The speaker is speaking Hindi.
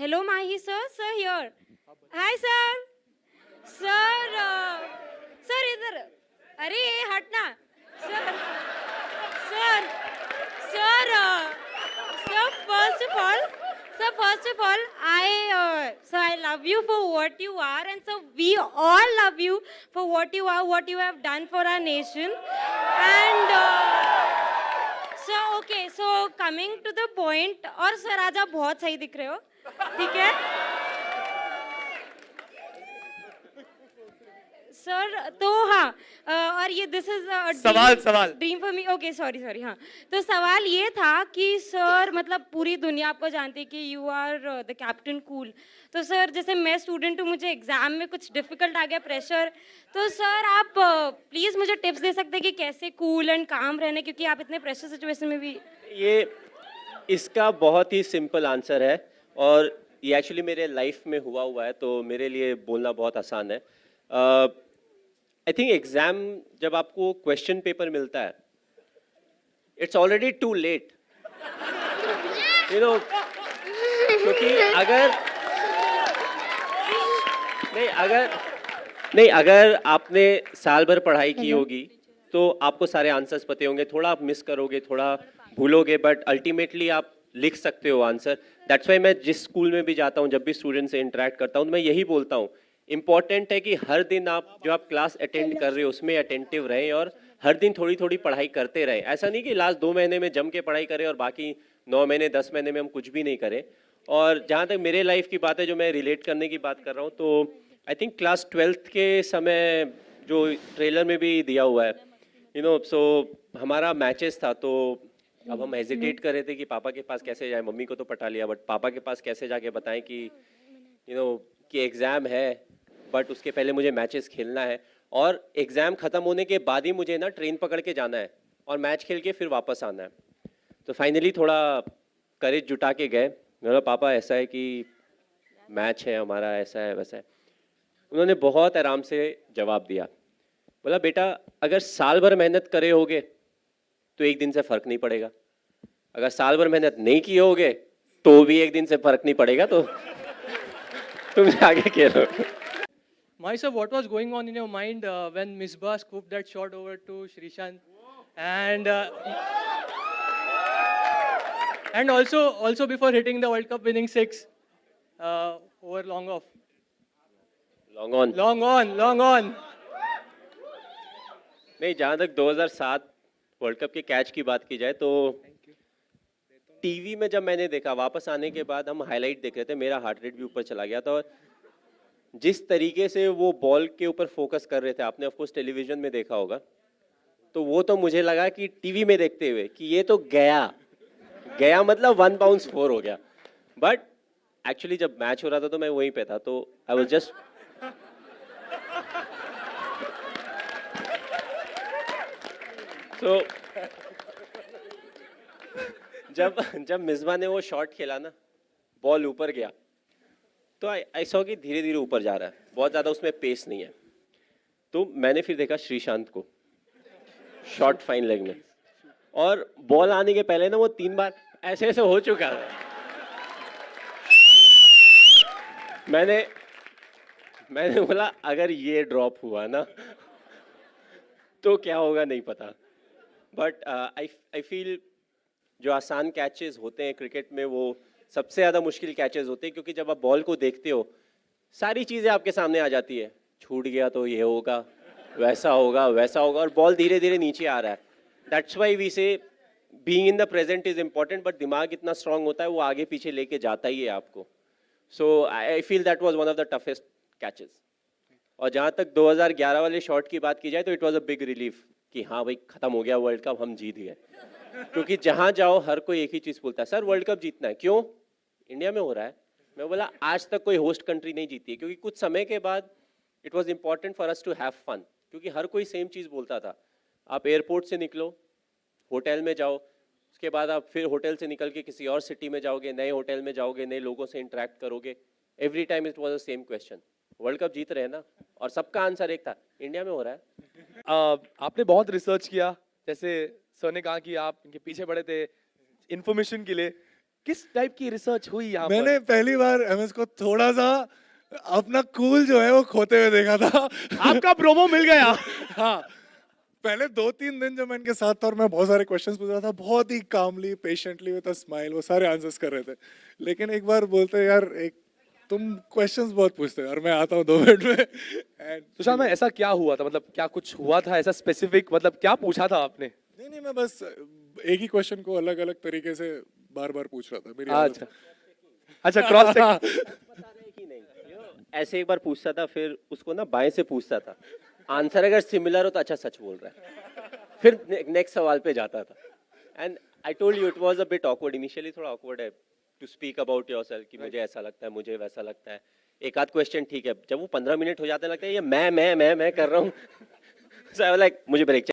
Hello, Mahi sir. Sir here. Hi sir. Sir. Sir इधर. अरे ये हटना. Sir. Sir. Sir. Sir. First of all, I love you for what you are, and so we all love you for what you are, what you have done for our nation, and. So okay, so coming to the point, और सर आज आप बहुत सही दिख रहे हो, ठीक है? सर तो हाँ और ये दिस इज सवाल dream for me. Okay sorry हाँ, तो सवाल ये था कि सर मतलब पूरी दुनिया आपको जानती है कि you are the captain cool. तो सर जैसे मैं स्टूडेंट हूँ, मुझे एग्जाम में कुछ डिफिकल्ट आ गया, प्रेशर, तो सर आप प्लीज मुझे टिप्स दे सकते हैं कि कैसे कूल एंड काम रहने, क्योंकि आप इतने प्रेशर सिचुएशन में भी। ये इसका बहुत ही सिंपल आंसर है और ये एक्चुअली मेरे लाइफ में हुआ है, तो मेरे लिए बोलना बहुत आसान है। आई थिंक एग्जाम जब आपको क्वेश्चन पेपर मिलता है, it's already too late, you know, क्योंकि अगर आपने साल भर पढ़ाई की होगी तो आपको सारे आंसर्स पते होंगे, थोड़ा आप मिस करोगे, थोड़ा भूलोगे, बट अल्टीमेटली आप लिख सकते हो आंसर। दैट्स वाई मैं जिस स्कूल में भी जाता हूँ, जब भी स्टूडेंट से इंटरेक्ट करता हूँ, तो मैं यही बोलता हूँ, इंपॉर्टेंट है कि हर दिन आप जो आप क्लास अटेंड कर रहे हो उसमें अटेंटिव रहें और हर दिन थोड़ी थोड़ी पढ़ाई करते रहें। ऐसा नहीं कि लास्ट 2 महीने में जम के पढ़ाई करें और बाकी 9 महीने 10 महीने में हम कुछ भी नहीं करें। और जहाँ तक मेरे लाइफ की बात है, जो मैं रिलेट करने की बात कर रहा हूँ, तो आई थिंक क्लास 12th के समय जो ट्रेलर में भी दिया हुआ है, यू नो, सो हमारा मैचेस था, तो अब हम हेजिटेट कर रहे थे कि पापा के पास कैसे जाए। मम्मी को तो पटा लिया, बट पापा के पास कैसे जाके बताएं कि यू नो कि एग्ज़ाम है, बट उसके पहले मुझे मैचेस खेलना है और एग्ज़ाम ख़त्म होने के बाद ही मुझे ना ट्रेन पकड़ के जाना है और मैच खेल के फिर वापस आना है। तो फाइनली थोड़ा करेज जुटा के गए। मेरा पापा ऐसा है कि मैच है हमारा, ऐसा है वैसा है। उन्होंने बहुत आराम से जवाब दिया, बोला बेटा अगर साल भर मेहनत करे होगे तो एक दिन से फ़र्क नहीं पड़ेगा, अगर साल भर मेहनत नहीं किए होगे तो भी एक दिन से फ़र्क नहीं पड़ेगा, तो तुम आगे खेलो। Myself, what was going on in your mind when Misbah scooped that shot over to Srishant, and also before hitting the World Cup winning six over long off, long on. नहीं, जहाँ तक 2007 वर्ल्ड कप के कैच की बात की जाए, तो टीवी में जब मैंने देखा, वापस आने के बाद हम हाईलाइट देख रहे थे, मेरा हार्ट रेट भी ऊपर चला गया था। और जिस तरीके से वो बॉल के ऊपर फोकस कर रहे थे, आपने ऑफ कोर्स टेलीविजन में देखा होगा, तो वो तो मुझे लगा कि टीवी में देखते हुए कि ये तो गया मतलब 1 बाउंस 4 हो गया। बट एक्चुअली जब मैच हो रहा था तो मैं वहीं पे था, तो आई वाज जस्ट तो जब मिसबा ने वो शॉट खेला ना, बॉल ऊपर गया, तो आई सॉ कि धीरे धीरे ऊपर जा रहा है, बहुत ज़्यादा उसमें पेस नहीं है। तो मैंने फिर देखा श्रीशांत को शॉट फाइन लेग में, और बॉल आने के पहले ना वो 3 बार ऐसे ऐसे हो चुका था। मैंने बोला अगर ये ड्रॉप हुआ ना तो क्या होगा नहीं पता। बट आई फील जो आसान कैचेस होते हैं क्रिकेट में, वो सबसे ज़्यादा मुश्किल कैचेस होते हैं, क्योंकि जब आप बॉल को देखते हो सारी चीज़ें आपके सामने आ जाती है, छूट गया तो ये होगा, वैसा होगा, और बॉल धीरे धीरे नीचे आ रहा है। दैट्स वाई वी से being in the present is important, but दिमाग इतना स्ट्रांग होता है, वो आगे पीछे लेके जाता ही है आपको। So I feel that was one of the toughest catches. और जहाँ तक 2011 वाले शॉट की बात की जाए, तो it was a big relief कि हाँ भाई ख़त्म हो गया वर्ल्ड कप, हम जीत गए। क्योंकि जहाँ जाओ हर कोई एक ही चीज़ बोलता है, सर वर्ल्ड कप जीतना है, क्यों, इंडिया में हो रहा है। मैं बोला आज तक कोई होस्ट कंट्री नहीं जीती है, क्योंकि कुछ समय के बाद it was important for us to have fun, क्योंकि हर कोई सेम चीज़ बोलता था। आप एयरपोर्ट से निकलो, होटल में जाओ, उसके बाद आप फिर होटल से निकल के किसी और सिटी में जाओगे, नए होटल में जाओगे, नए लोगों से इंटरेक्ट करोगे, every time it was the same question, world cup जीत रहे हैं ना, और सबका आंसर एक था, इंडिया में हो रहा है। आपने बहुत रिसर्च किया, जैसे सर ने कहा कि आप इनके पीछे पड़े थे इन्फॉर्मेशन के लिए, किस टाइप की रिसर्च हुई यहाँ पर? मैंने पहली बार एमएस को थोड़ा सा अपना कूल जो है वो खोते हुए देखा था। आपका प्रोमो मिल गया। हाँ, पहले 2-3 दिन जब मैं इनके साथ था और मैं बहुत सारे क्वेश्चंस पूछ रहा था, बहुत ही कामली पेशेंटली विद अ स्माइल वो सारे आंसर्स कर रहे थे। लेकिन एक बार बोलते यार एक तुम क्वेश्चंस बहुत पूछते हो और मैं आता हूँ 2 मिनट में एंड सुशांत भाई ऐसा क्या हुआ था, मतलब क्या कुछ हुआ था ऐसा स्पेसिफिक, मतलब क्या पूछा था आपने? नहीं मैं बस एक ही क्वेश्चन को अलग अलग तरीके से बार बार पूछ रहा था। मेरी अच्छा अच्छा, क्रॉस चेक। कि नहीं ऐसे एक बार पूछता था, फिर उसको ना बाएं से पूछता था, आंसर अगर सिमिलर हो तो अच्छा सच बोल रहा है, फिर नेक्स्ट सवाल पे जाता था। And I told you it was a bit awkward initially, थोड़ा ऑकवर्ड है टू स्पीक अबाउट योरसेल्फ कि मुझे ऐसा लगता है, मुझे वैसा लगता है। एक आध क्वेश्चन ठीक है, जब वो 15 मिनट हो जाते हैं लगता है ये मैं कर रहा हूँ। सो आई वाज लाइक मुझे ब्रेक